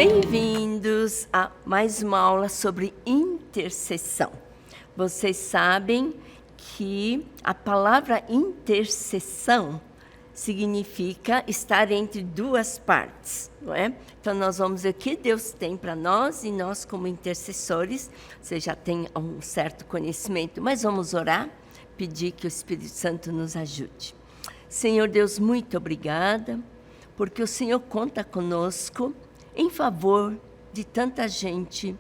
Bem-vindos a mais uma aula sobre intercessão. Vocês sabem que a palavra intercessão significa estar entre duas partes, não é? Então, nós vamos ver o que Deus tem para nós e nós, como intercessores, você já tem um certo conhecimento, mas vamos orar, pedir que o Espírito Santo nos ajude. Senhor Deus, muito obrigada, porque o Senhor conta conosco em favor de tanta gente.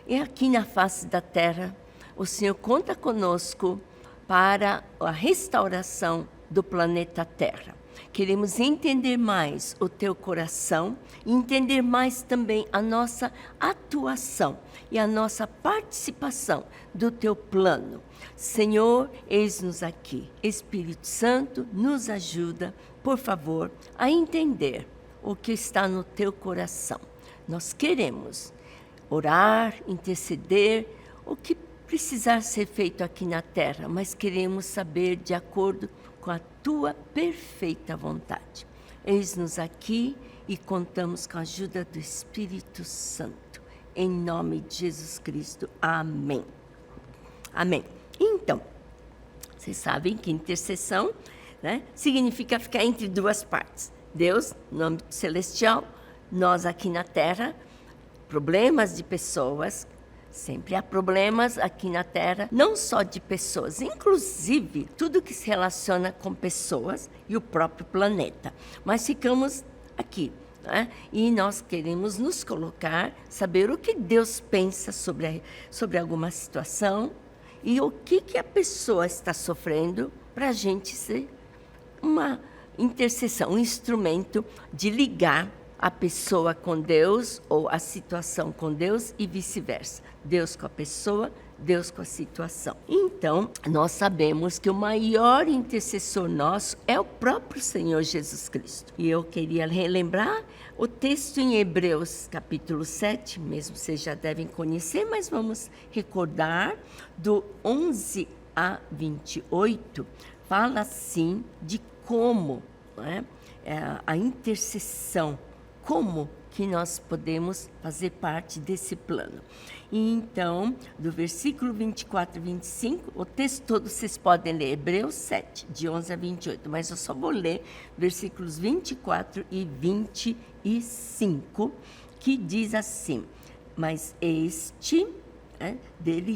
E aqui na face da terra, o Senhor conta conosco para a restauração do planeta Terra. Queremos entender mais o teu coração e entender mais também a nossa atuação e a nossa participação do teu plano. Senhor, eis-nos aqui. Espírito Santo, nos ajuda, por favor, a entender o que está no teu coração. Nós queremos orar, interceder, o que precisar ser feito aqui na terra, mas queremos saber de acordo com a tua perfeita vontade. Eis-nos aqui e contamos com a ajuda do Espírito Santo. Em nome de Jesus Cristo. Amém. Amém. Então, vocês sabem que intercessão, né, significa ficar entre duas partes. Deus, no âmbito celestial, nós aqui na terra, problemas de pessoas. Sempre há problemas aqui na Terra, não só de pessoas, inclusive tudo que se relaciona com pessoas e o próprio planeta. Mas ficamos aqui, né? E nós queremos nos colocar, saber o que Deus pensa sobre alguma situação e o que a pessoa está sofrendo para a gente ser uma intercessão, um instrumento de ligar a pessoa com Deus ou a situação com Deus e vice-versa. Deus com a pessoa, Deus com a situação. Então, nós sabemos que o maior intercessor nosso é o próprio Senhor Jesus Cristo. E eu queria relembrar o texto em Hebreus, capítulo 7, mesmo vocês já devem conhecer, mas vamos recordar, do 11 a 28, fala assim de como, né, a intercessão, como que nós podemos fazer parte desse plano. E então, do versículo 24 e 25, o texto todo vocês podem ler, Hebreus 7, de 11 a 28, mas eu só vou ler versículos 24 e 25, que diz assim: mas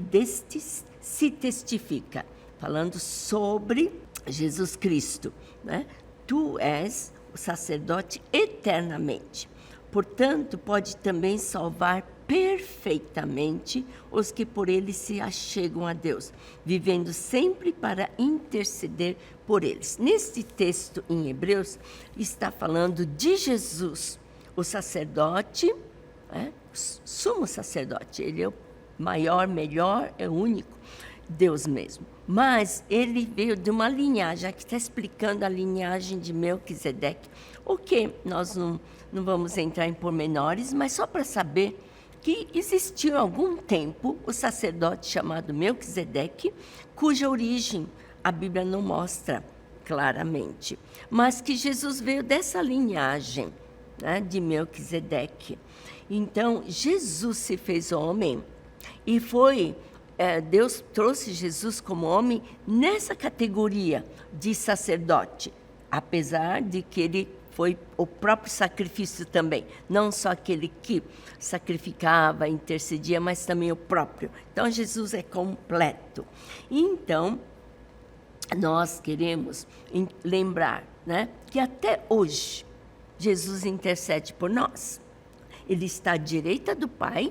deste se testifica, falando sobre Jesus Cristo, né? Tu és o sacerdote eternamente. Portanto, pode também salvar perfeitamente os que por ele se achegam a Deus, vivendo sempre para interceder por eles. Neste texto em Hebreus, está falando de Jesus, o sacerdote, sumo sacerdote. Ele é o maior, melhor, é o único, Deus mesmo. Mas ele veio de uma linhagem, aqui está explicando a linhagem de Melquisedeque, o que nós não vamos entrar em pormenores, mas só para saber que existiu há algum tempo o sacerdote chamado Melquisedeque, cuja origem a Bíblia não mostra claramente, mas que Jesus veio dessa linhagem, né, de Melquisedeque. Então, Jesus se fez homem e Deus trouxe Jesus como homem nessa categoria de sacerdote, apesar de que ele foi o próprio sacrifício também, não só aquele que sacrificava, intercedia, mas também o próprio. Então, Jesus é completo. Então, nós queremos lembrar, né, que até hoje Jesus intercede por nós. Ele está à direita do Pai,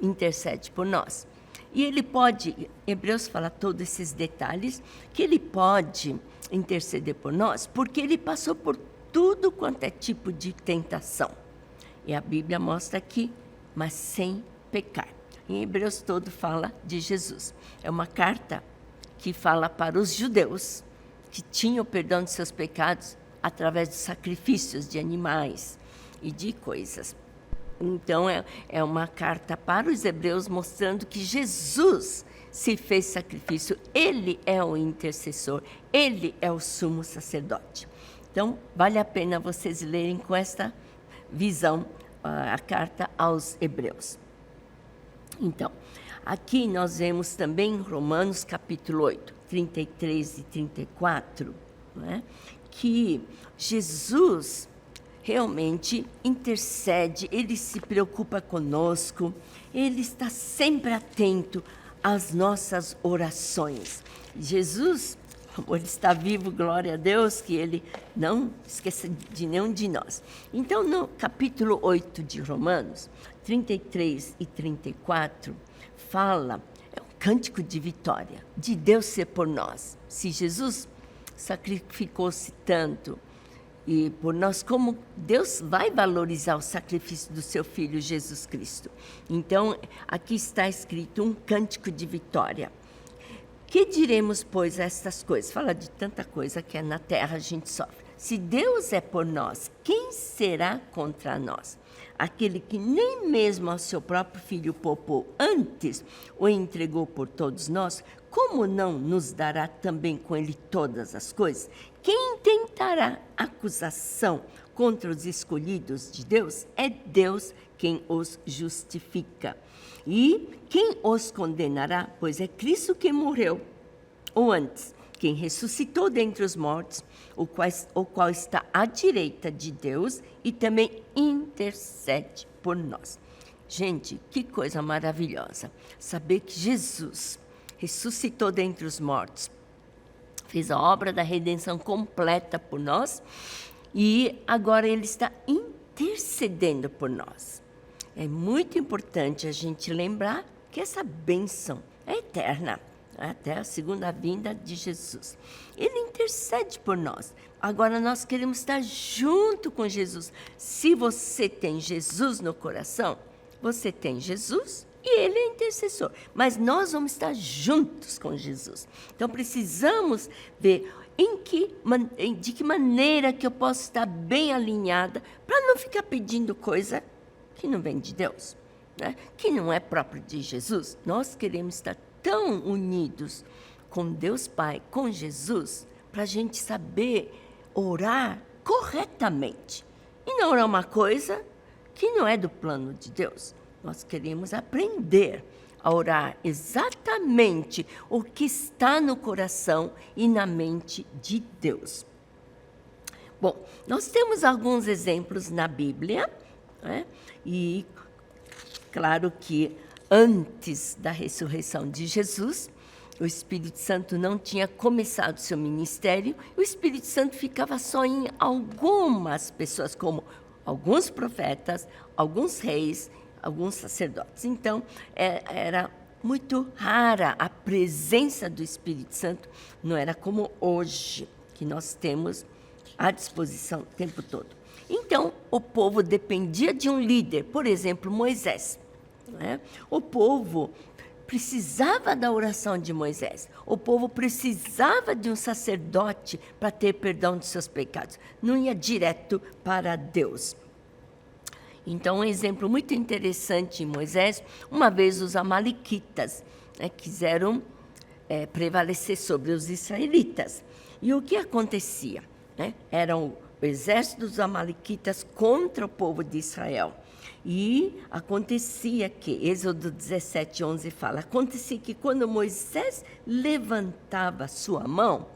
intercede por nós. E ele pode, Hebreus fala todos esses detalhes, que ele pode interceder por nós, porque ele passou por tudo quanto é tipo de tentação. E a Bíblia mostra aqui, mas sem pecar. Em Hebreus todo fala de Jesus. É uma carta que fala para os judeus que tinham o perdão de seus pecados através dos sacrifícios de animais e de coisas. Então, é uma carta para os hebreus mostrando que Jesus se fez sacrifício. Ele é o intercessor, ele é o sumo sacerdote. Então, vale a pena vocês lerem com esta visão a carta aos Hebreus. Então, aqui nós vemos também em Romanos capítulo 8, 33 e 34, né, que Jesus realmente intercede, ele se preocupa conosco, ele está sempre atento às nossas orações. Jesus, ele está vivo, glória a Deus, que ele não esqueça de nenhum de nós. Então, no capítulo 8 de Romanos, 33 e 34, fala, é um cântico de vitória, de Deus ser por nós. Se Jesus sacrificou-se tanto, e por nós, como Deus vai valorizar o sacrifício do seu Filho Jesus Cristo. Então, aqui está escrito um cântico de vitória. Que diremos, pois, a estas coisas? Fala de tanta coisa que na terra a gente sofre. Se Deus é por nós, quem será contra nós? Aquele que nem mesmo ao seu próprio Filho poupou, antes o entregou por todos nós, como não nos dará também com ele todas as coisas? Quem tentará acusação contra os escolhidos de Deus? É Deus quem os justifica. E quem os condenará? Pois é Cristo quem morreu, ou antes, quem ressuscitou dentre os mortos, o qual está à direita de Deus e também intercede por nós. Gente, que coisa maravilhosa saber que Jesus ressuscitou dentre os mortos, fez a obra da redenção completa por nós e agora ele está intercedendo por nós. É muito importante a gente lembrar que essa bênção é eterna, até a segunda vinda de Jesus. Ele intercede por nós. Agora nós queremos estar junto com Jesus. Se você tem Jesus no coração, você tem Jesus e ele é intercessor. Mas nós vamos estar juntos com Jesus. Então precisamos ver de que maneira que eu posso estar bem alinhada para não ficar pedindo coisa que não vem de Deus, né? Que não é próprio de Jesus. Nós queremos estar tão unidos com Deus Pai, com Jesus, para a gente saber orar corretamente. E não orar uma coisa que não é do plano de Deus. Nós queremos aprender a orar exatamente o que está no coração e na mente de Deus. Bom, nós temos alguns exemplos na Bíblia, né? E claro que antes da ressurreição de Jesus, o Espírito Santo não tinha começado seu ministério, o Espírito Santo ficava só em algumas pessoas, como alguns profetas, alguns reis, alguns sacerdotes. Então, era muito rara a presença do Espírito Santo, não era como hoje, que nós temos à disposição o tempo todo. Então, o povo dependia de um líder, por exemplo, Moisés. Né? O povo precisava da oração de Moisés. O povo precisava de um sacerdote para ter perdão de seus pecados. Não ia direto para Deus. Então, um exemplo muito interessante em Moisés, uma vez os amalequitas, né, quiseram prevalecer sobre os israelitas. E o que acontecia? Né? Eram o exército dos amalequitas contra o povo de Israel. E acontecia que, Êxodo 17, 11 fala, acontecia que quando Moisés levantava sua mão,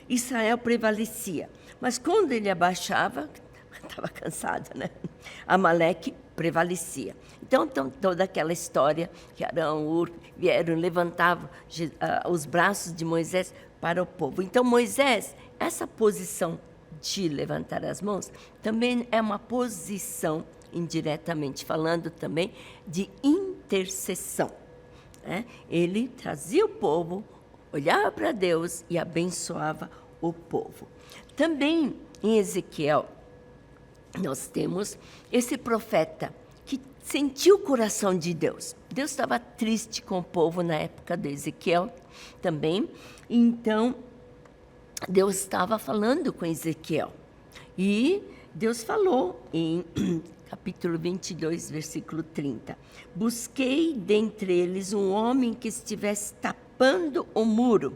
Israel prevalecia. Mas quando ele abaixava, estava cansado, né? Amaleque prevalecia. Então, toda aquela história que Arão, Ur vieram, levantavam os braços de Moisés para o povo. Então, Moisés, essa posição de levantar as mãos, também é uma posição, indiretamente falando também, de intercessão. Né? Ele trazia o povo, olhava para Deus e abençoava o povo. Também em Ezequiel, nós temos esse profeta que sentiu o coração de Deus. Deus estava triste com o povo na época de Ezequiel também. Então, Deus estava falando com Ezequiel. E Deus falou em capítulo 22, versículo 30. Busquei dentre eles um homem que estivesse tapando o muro.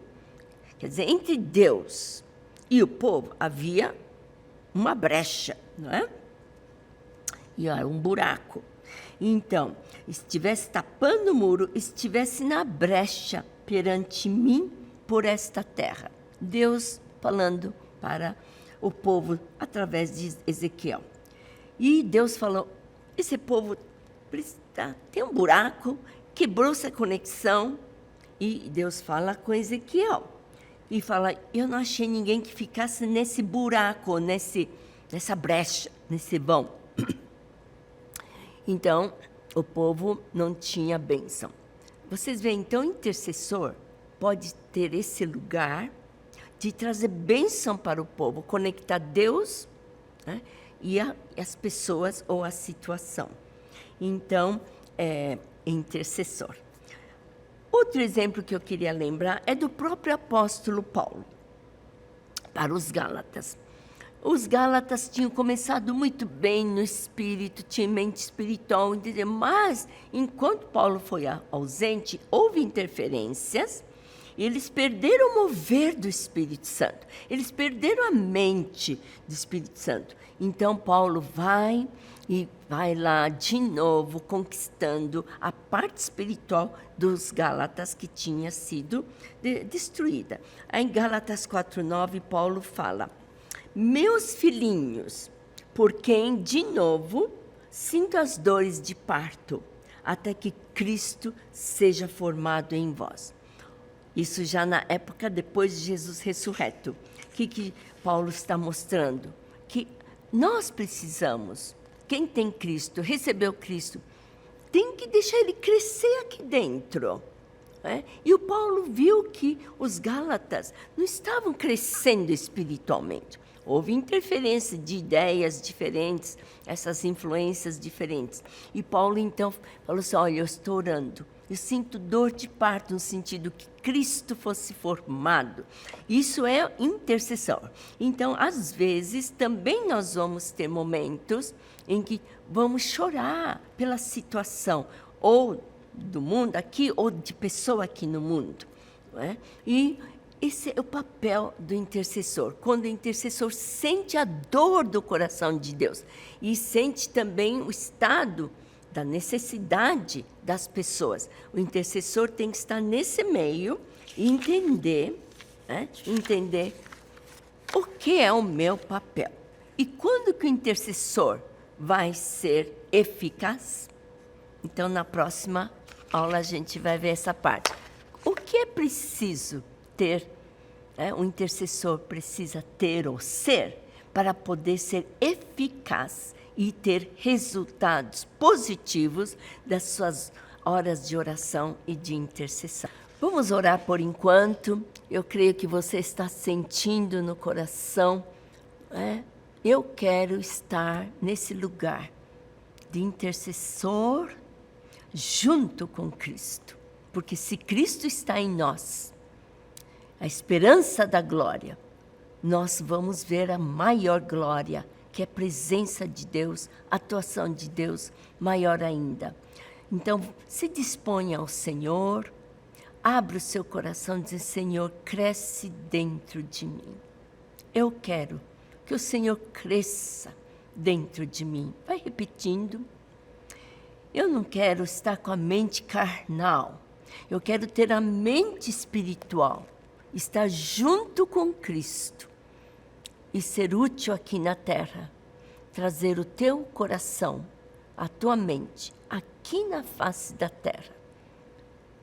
Quer dizer, entre Deus e o povo havia uma brecha, não é? e era um buraco. Então, estivesse tapando o muro, estivesse na brecha perante mim por esta terra. Deus falando para o povo através de Ezequiel. E Deus falou, esse povo tem um buraco, quebrou essa conexão. E Deus fala com Ezequiel. E fala, eu não achei ninguém que ficasse nesse buraco, nessa brecha, nesse vão. Então, o povo não tinha bênção. Vocês veem, então, o intercessor pode ter esse lugar de trazer bênção para o povo, conectar Deus, né, e as pessoas ou a situação. Então, intercessor. Outro exemplo que eu queria lembrar é do próprio apóstolo Paulo, para os Gálatas. Os Gálatas tinham começado muito bem no espírito, tinham mente espiritual, entendeu? Mas, enquanto Paulo foi ausente, houve interferências, e eles perderam o mover do Espírito Santo. Eles perderam a mente do Espírito Santo. Então, Paulo vai lá de novo, conquistando a parte espiritual dos Gálatas que tinha sido destruída. Em Gálatas 4:9, Paulo fala, meus filhinhos, por quem, de novo, sinto as dores de parto, até que Cristo seja formado em vós. Isso já na época depois de Jesus ressurreto. O que Paulo está mostrando? Que nós precisamos, quem tem Cristo, recebeu Cristo, tem que deixar ele crescer aqui dentro. Né? E o Paulo viu que os Gálatas não estavam crescendo espiritualmente. Houve interferência de ideias diferentes, essas influências diferentes. E Paulo, então, falou assim, olha, eu estou orando. Eu sinto dor de parto no sentido que Cristo fosse formado. Isso é intercessão. Então, às vezes, também nós vamos ter momentos em que vamos chorar pela situação, ou do mundo aqui, ou de pessoa aqui no mundo. Não é? E esse é o papel do intercessor. Quando o intercessor sente a dor do coração de Deus e sente também o estado da necessidade das pessoas. O intercessor tem que estar nesse meio e entender o que é o meu papel. E quando que o intercessor vai ser eficaz? Então, na próxima aula, a gente vai ver essa parte. O que é preciso ter, o intercessor precisa ter ou ser, para poder ser eficaz e ter resultados positivos das suas horas de oração e de intercessão. Vamos orar por enquanto. Eu creio que você está sentindo no coração, eu quero estar nesse lugar de intercessor junto com Cristo. Porque se Cristo está em nós, a esperança da glória, nós vamos ver a maior glória, que é a presença de Deus, a atuação de Deus, maior ainda. Então, se disponha ao Senhor, abra o seu coração e diz, Senhor, cresce dentro de mim. Eu quero que o Senhor cresça dentro de mim. Vai repetindo. Eu não quero estar com a mente carnal. Eu quero ter a mente espiritual, estar junto com Cristo e ser útil aqui na terra, trazer o teu coração, a tua mente, aqui na face da terra,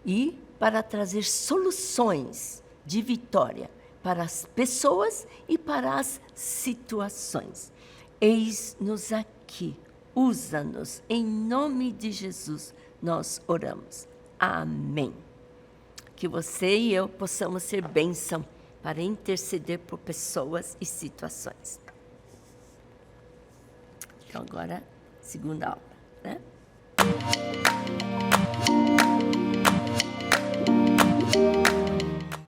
e para trazer soluções de vitória para as pessoas e para as situações. Eis-nos aqui, usa-nos, em nome de Jesus, nós oramos. Amém. Que você e eu possamos ser bênção para interceder por pessoas e situações. Então, agora, segunda aula, né?